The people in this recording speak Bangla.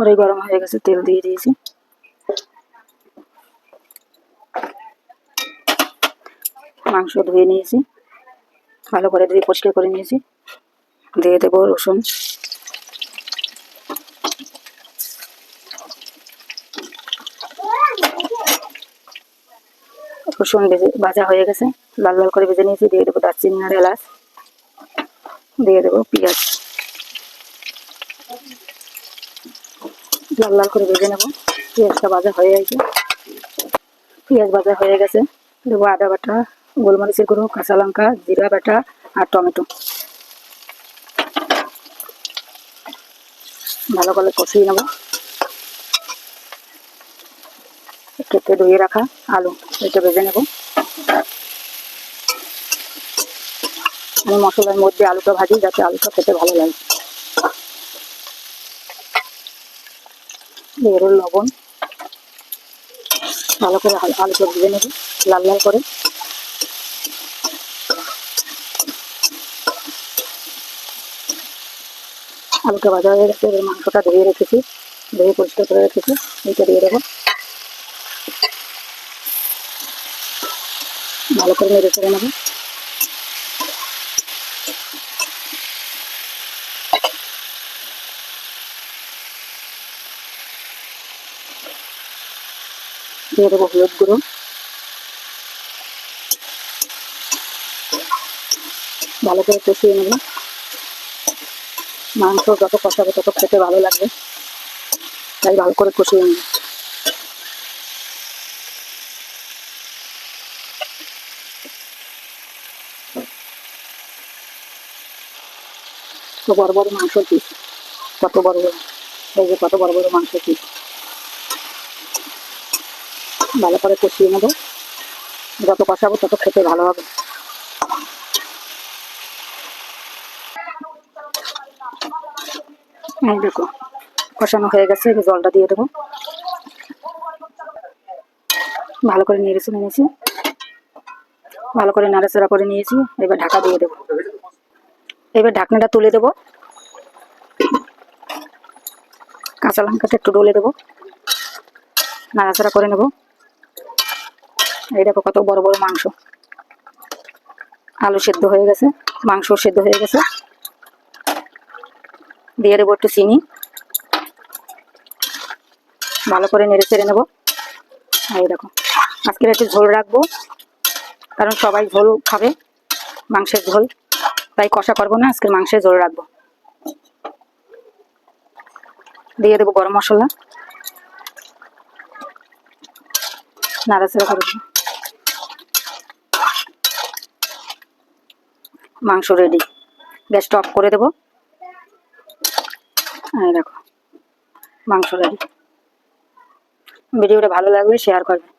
কড়াই গরম হয়ে গেছে, তেল দিয়ে দিয়েছি। মাংস ধুয়ে নিয়েছি, ভালো করে ধুয়ে পরিষ্কার করে নিয়েছি। দিয়ে দেবো রসুন, রসুন ভাজা হয়ে গেছে, লাল লাল করে ভেজে নিয়েছি। দিয়ে দেবো দারচিনি আর এলাচ, দিয়ে দেবো পেঁয়াজ, লাল লাল করে ভেজে নেবো। পেঁয়াজটা ভাজা হয়ে গেছে, পেঁয়াজ ভাজা হয়ে গেছে। দেবো আদা বাটা, গোলমরিচের গুঁড়ো, কাঁচা লঙ্কা, জিরা বাটা আর টমেটো। ভালো করে কষিয়ে নেবো। কেটে ধুয়ে রাখা আলু এটা ভেজে নেব। আমি মশলার মধ্যে আলুটা ভাজি যাতে আলুটা খেতে ভালো লাগে। দিয়ে দেবো লবণ, ভালো করে আলুটা ভেজে নেব লাল লাল করে। আলুটা ভাজা হয়ে গেছে, এবার মাংসটা ধুয়ে রেখেছি, ধুয়ে পরিষ্কার করে রেখেছি, এইটা দিয়ে দেবো। ভালো করে নেড়ে চেড়ে নেবো। দিয়ে দেবো হলুদ গুঁড়ো, ভালো করে কষিয়ে নেবো। মাংস যত কষাবে তত খেতে ভালো লাগবে, তাই ভালো করে কষিয়ে নেবো। তো বড় বড় মাংসের পিস, কত বড় বড়, এই যে কত বড় বড় মাংসের পিস। ভালো করে কষিয়ে নেবো, যত কষাবো তত খেতে ভালো হবে। এই দেখো কষানো হয়ে গেছে, জলটা দিয়ে দেবো। ভালো করে নেড়েছে নিয়েছি, ভালো করে নাড়াচাড়া করে নিয়েছি। এবার ঢাকা দিয়ে দেবো। এবার ঢাকনাটা তুলে দেবো, কাঁচা লঙ্কাটা একটু ডলে দেবো, নাড়াচাড়া করে নেবো। এই দেখো কত বড় বড় মাংস, আলু সেদ্ধ হয়ে গেছে, মাংস সেদ্ধ হয়ে গেছে। দিয়ে দেবো একটু চিনি, ভালো করে নেড়ে চেড়ে নেবো। এই দেখো আজকে একটু ঝোল রাখবো, কারণ সবাই ঝোল খাবে, মাংসের ঝোল, তাই কষা করবো না, আজকে মাংসের ঝোল রাখবো। দিয়ে দেবো গরম মশলা, নাড়াচাড়া করে দেবো। মাংস রেডি, গ্যাসটা অফ করে দেবো। এই দেখো মাংস রেডি। ভিডিওটা ভালো লাগলে শেয়ার করবেন।